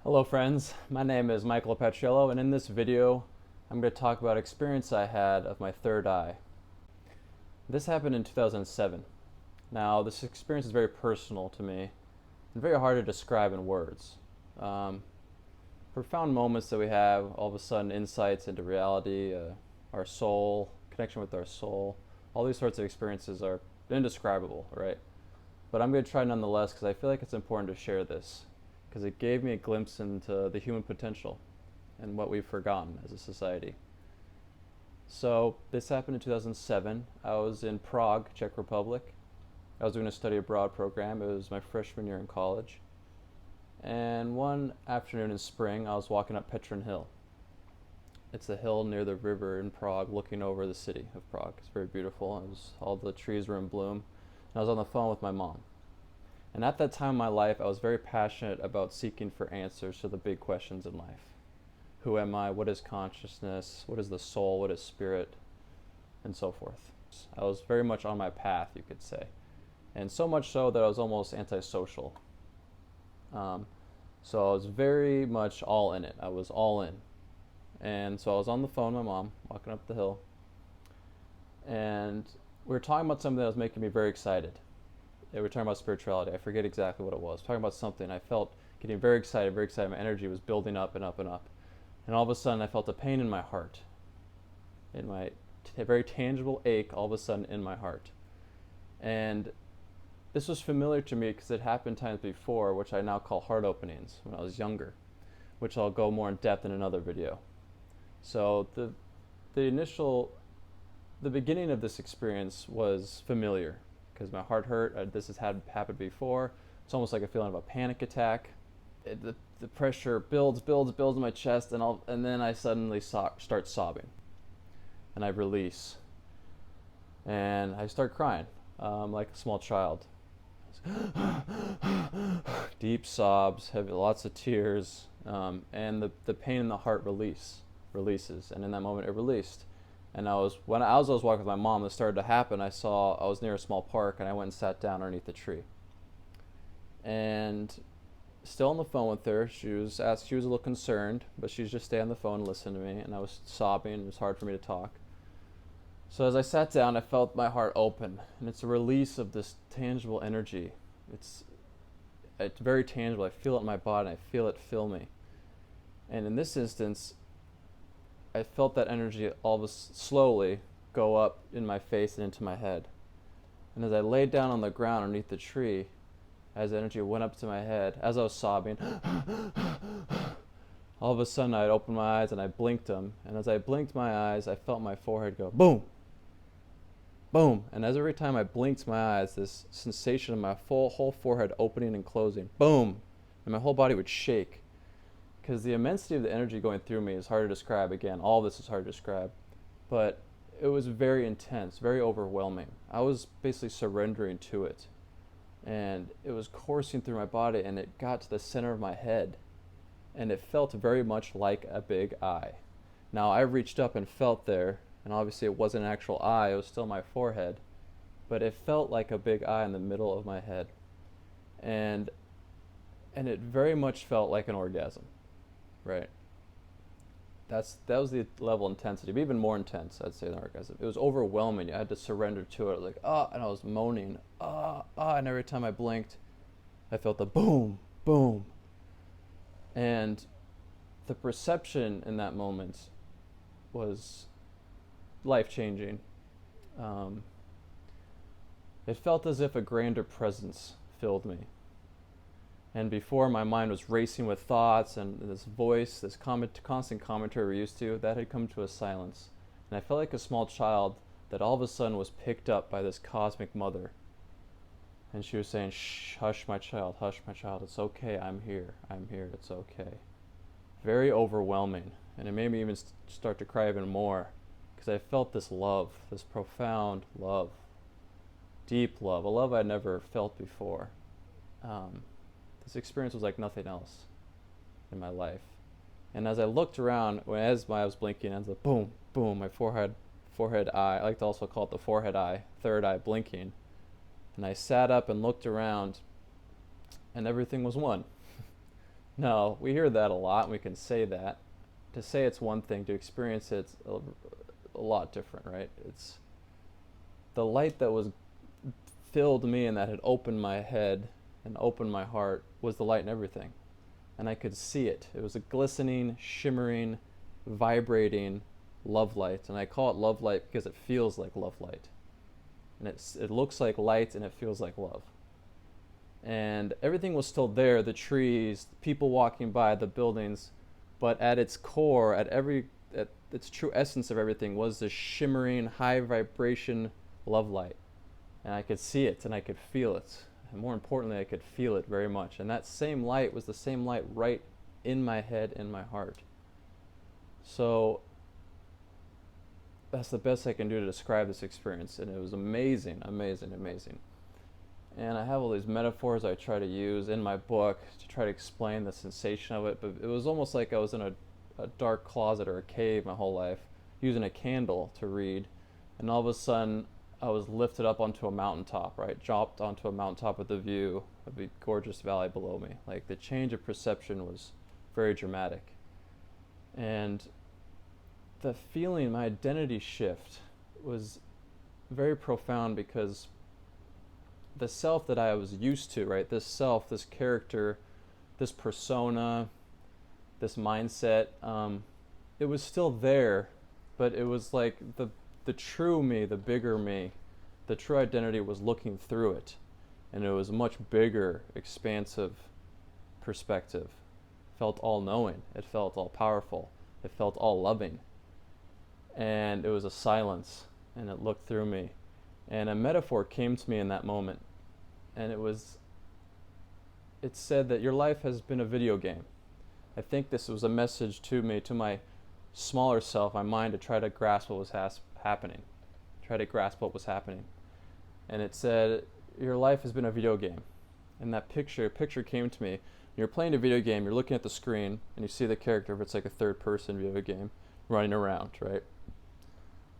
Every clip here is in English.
Hello friends, my name is Michael Petriello, and in this video I'm going to talk about an experience I had of my third eye. This happened in 2007. Now this experience is very personal to me and very hard to describe in words. Profound moments that we have, all of a sudden insights into reality, our soul, connection with our soul, all these sorts of experiences are indescribable, right? But I'm going to try nonetheless because I feel like it's important to share this, because it gave me a glimpse into the human potential and what we've forgotten as a society. So this happened in 2007. I was in Prague, Czech Republic. I was doing a study abroad program. It was my freshman year in college. And one afternoon in spring, I was walking up Petrin Hill. It's a hill near the river in Prague, looking over the city of Prague. It's very beautiful. All the trees were in bloom. And I was on the phone with my mom. And at that time in my life, I was very passionate about seeking for answers to the big questions in life. Who am I? What is consciousness? What is the soul? What is spirit? And so forth. I was very much on my path, you could say. And so much so that I was almost antisocial. So I was very much all in it. I was all in. And so I was on the phone with my mom, walking up the hill. And we were talking about something that was making me very excited. We were talking about spirituality. I forget exactly what it was. Talking about something. I felt getting very excited, very excited. My energy was building up and up and up. And all of a sudden, I felt a pain in my heart. In my very tangible ache, all of a sudden, in my heart. And this was familiar to me because it happened times before, which I now call heart openings when I was younger, which I'll go more in depth in another video. So the beginning of this experience was familiar, because my heart hurt. This has happened before. It's almost like a feeling of a panic attack. The pressure builds in my chest, and then I suddenly start sobbing, and I release, and I start crying like a small child. Deep sobs, lots of tears, and the pain in the heart releases, and in that moment it released. And when I was walking with my mom, this started to happen. I was near a small park, and I went and sat down underneath the tree. And still on the phone with her, she was a little concerned, but she's just stay on the phone and listen to me. And I was sobbing. It was hard for me to talk. So as I sat down, I felt my heart open, and it's a release of this tangible energy. It's very tangible. I feel it in my body. I feel it fill me. And in this instance, I felt that energy slowly go up in my face and into my head. And as I laid down on the ground underneath the tree, as the energy went up to my head, as I was sobbing, all of a sudden I'd open my eyes and I blinked them. And as I blinked my eyes, I felt my forehead go boom, boom. And as every time I blinked my eyes, this sensation of my whole forehead opening and closing, boom, and my whole body would shake. Because the immensity of the energy going through me is hard to describe. Again, all this is hard to describe. But it was very intense, very overwhelming. I was basically surrendering to it. And it was coursing through my body, and it got to the center of my head. And it felt very much like a big eye. Now, I reached up and felt there, and obviously it wasn't an actual eye, it was still my forehead. But it felt like a big eye in the middle of my head. And it very much felt like an orgasm. Right. That was the level of intensity, but even more intense, I'd say, than orgasm. It was overwhelming. I had to surrender to it. Like, and I was moaning, and every time I blinked, I felt the boom, boom. And the perception in that moment was life-changing. It felt as if a grander presence filled me. And before, my mind was racing with thoughts, and this voice, this constant commentary we're used to, that had come to a silence. And I felt like a small child that all of a sudden was picked up by this cosmic mother. And she was saying, shh, hush my child, it's okay, I'm here, it's okay. Very overwhelming. And it made me even start to cry even more, because I felt this love, this profound love, deep love, a love I'd never felt before. This experience was like nothing else in my life. And as I looked around, as I was blinking, as the boom, boom, my forehead eye, I like to also call it the forehead eye, third eye blinking. And I sat up and looked around, and everything was one. No, we hear that a lot, and we can say that. To say it's one thing, to experience it's a lot different, right? It's the light that was filled me and that had opened my head and opened my heart was the light in everything. And I could see it. It was a glistening, shimmering, vibrating love light. And I call it love light because it feels like love light. And it looks like light and it feels like love. And everything was still there, the trees, people walking by, the buildings, but at its core, at its true essence of everything was this shimmering, high vibration love light. And I could see it and I could feel it. And more importantly, I could feel it very much. And that same light was the same light right in my head, in my heart. So that's the best I can do to describe this experience. And it was amazing, amazing, amazing. And I have all these metaphors I try to use in my book to try to explain the sensation of it. But it was almost like I was in a dark closet or a cave my whole life, using a candle to read. And all of a sudden, I was lifted up onto a mountaintop, right? Dropped onto a mountaintop with a view of a gorgeous valley below me. Like the change of perception was very dramatic. And the feeling, my identity shift was very profound because the self that I was used to, right? This self, this character, this persona, this mindset, it was still there, but it was like the true me, the bigger me, the true identity was looking through it. And it was a much bigger, expansive perspective. It felt all-knowing. It felt all-powerful. It felt all-loving. And it was a silence, and it looked through me. And a metaphor came to me in that moment. And it said that your life has been a video game. I think this was a message to me, to my smaller self, my mind, to try to grasp what was happening. Try to grasp what was happening. And it said, your life has been a video game. And that picture came to me. You're playing a video game, you're looking at the screen, and you see the character, if it's like a third-person video game, running around, right?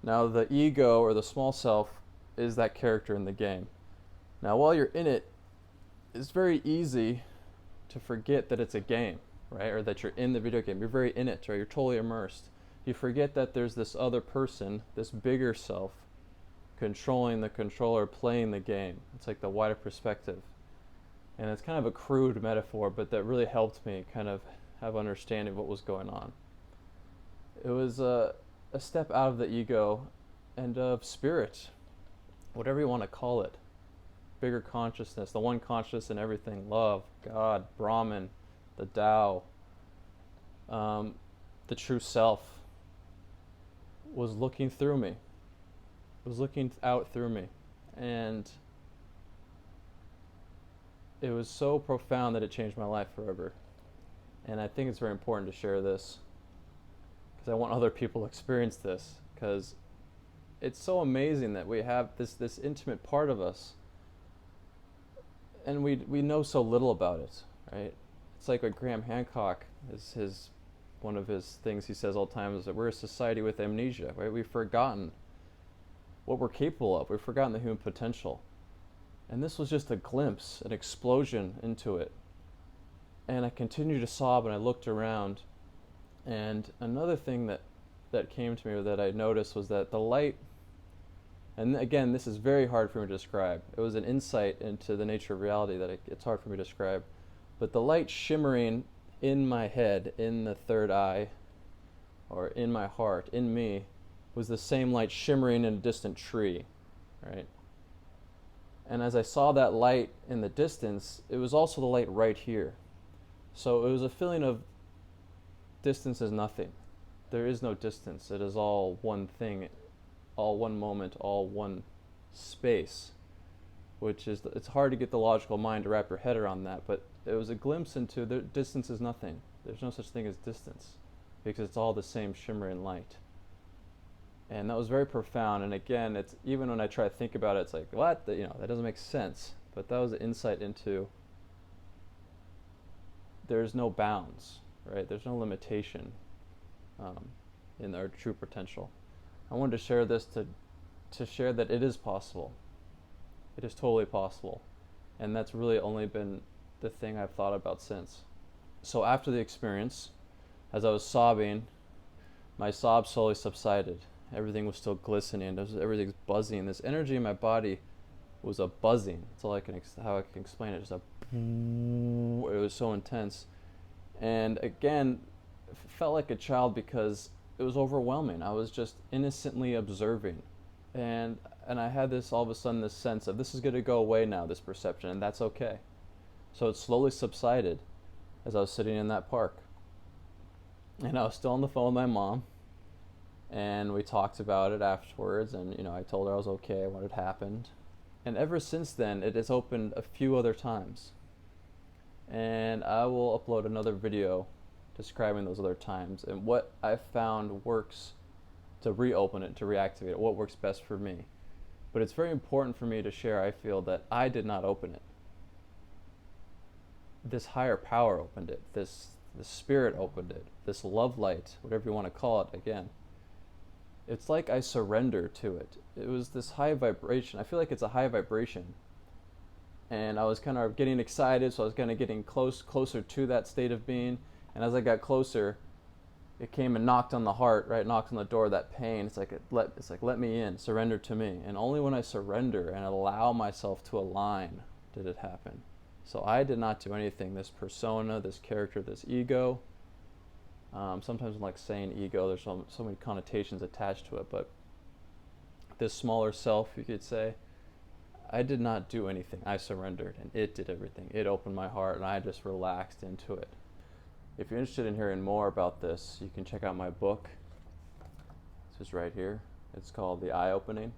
Now the ego, or the small self, is that character in the game. Now while you're in it, it's very easy to forget that it's a game, right? Or that you're in the video game. You're very in it, right? You're totally immersed. You forget that there's this other person, this bigger self, controlling the controller, playing the game. It's like the wider perspective. And it's kind of a crude metaphor, but that really helped me kind of have understanding of what was going on. It was a step out of the ego and of spirit, whatever you want to call it. Bigger consciousness, the one conscious in everything, love, God, Brahman, the Tao, the true self was looking through me, was looking out through me. And it was so profound that it changed my life forever. And I think it's very important to share this because I want other people to experience this, because it's so amazing that we have this intimate part of us and we know so little about it, right? It's like what Graham Hancock is one of his things he says all the time is that we're a society with amnesia, right? We've forgotten what we're capable of. We've forgotten the human potential. And this was just a glimpse, an explosion into it. And I continued to sob and I looked around. And another thing that came to me or that I noticed was that the light, and again, this is very hard for me to describe. It was an insight into the nature of reality that it's hard for me to describe. But the light shimmering in my head, in the third eye, or in my heart, in me, was the same light shimmering in a distant tree, right? And as I saw that light in the distance, it was also the light right here. So it was a feeling of distance is nothing. There is no distance. It is all one thing, all one moment, all one space, which is, it's hard to get the logical mind to wrap your head around that, but it was a glimpse into the distance is nothing. There's no such thing as distance because it's all the same shimmering light. And that was very profound. And again, it's even when I try to think about it, it's like, what? That doesn't make sense. But that was an insight into there's no bounds, right? There's no limitation in our true potential. I wanted to share this to share that it is possible. It is totally possible. And that's really only been the thing I've thought about since. So after the experience, as I was sobbing, my sobs slowly subsided. Everything was still glistening. Everything's buzzing. This energy in my body was a buzzing. That's all how I can explain it. Just a, it was so intense. And again, it felt like a child because it was overwhelming. I was just innocently observing. And I had this, all of a sudden, this sense of this is going to go away now, this perception, and that's okay. So it slowly subsided as I was sitting in that park. And I was still on the phone with my mom, and we talked about it afterwards, and I told her I was okay, what had happened. And ever since then, it has opened a few other times. And I will upload another video describing those other times and what I found works to reopen it, to reactivate it, what works best for me. But it's very important for me to share, I feel, that I did not open it. This higher power opened it. The spirit opened it. This love light, whatever you want to call it, again. It's like I surrender to it. It was this high vibration. I feel like it's a high vibration. And I was kind of getting excited, so I was kind of getting closer to that state of being. And as I got closer, it came and knocked on the heart, right? Knocked on the door, that pain. It's like, let me in, surrender to me. And only when I surrender and allow myself to align did it happen. So I did not do anything. This persona, this character, this ego. Sometimes like saying ego, there's so many connotations attached to it, but this smaller self, you could say, I did not do anything. I surrendered, and it did everything. It opened my heart, and I just relaxed into it. If you're interested in hearing more about this, you can check out my book. This is right here. It's called The Eye Opening.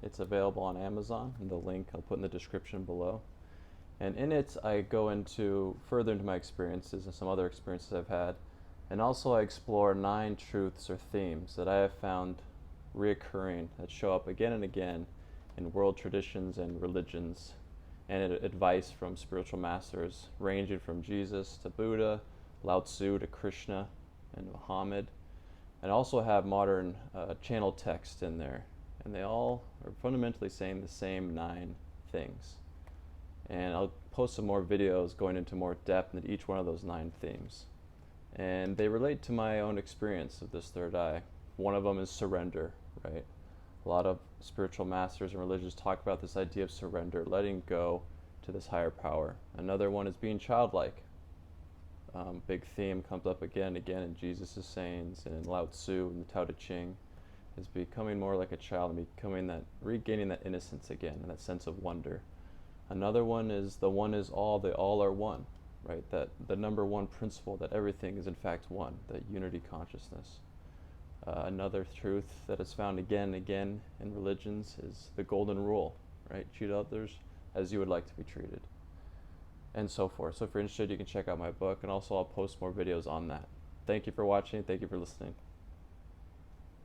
It's available on Amazon, and the link I'll put in the description below. And in it, I go further into my experiences and some other experiences I've had. And also I explore 9 truths or themes that I have found reoccurring, that show up again and again in world traditions and religions, and advice from spiritual masters ranging from Jesus to Buddha, Lao Tzu to Krishna and Muhammad. And also have modern channel text in there. And they all are fundamentally saying the same 9 things. And I'll post some more videos going into more depth into each one of those 9 themes. And they relate to my own experience of this third eye. One of them is surrender, right? A lot of spiritual masters and religions talk about this idea of surrender, letting go to this higher power. Another one is being childlike. Big theme comes up again and again in Jesus' sayings and in Lao Tzu and the Tao Te Ching, is becoming more like a child and regaining that innocence again and that sense of wonder. Another one is the one is all, they all are one, right? That the number one principle that everything is in fact one, that unity consciousness. Another truth that is found again and again in religions is the golden rule, right? Treat others as you would like to be treated, and so forth. So if you're interested, you can check out my book, and also I'll post more videos on that. Thank you for watching. Thank you for listening.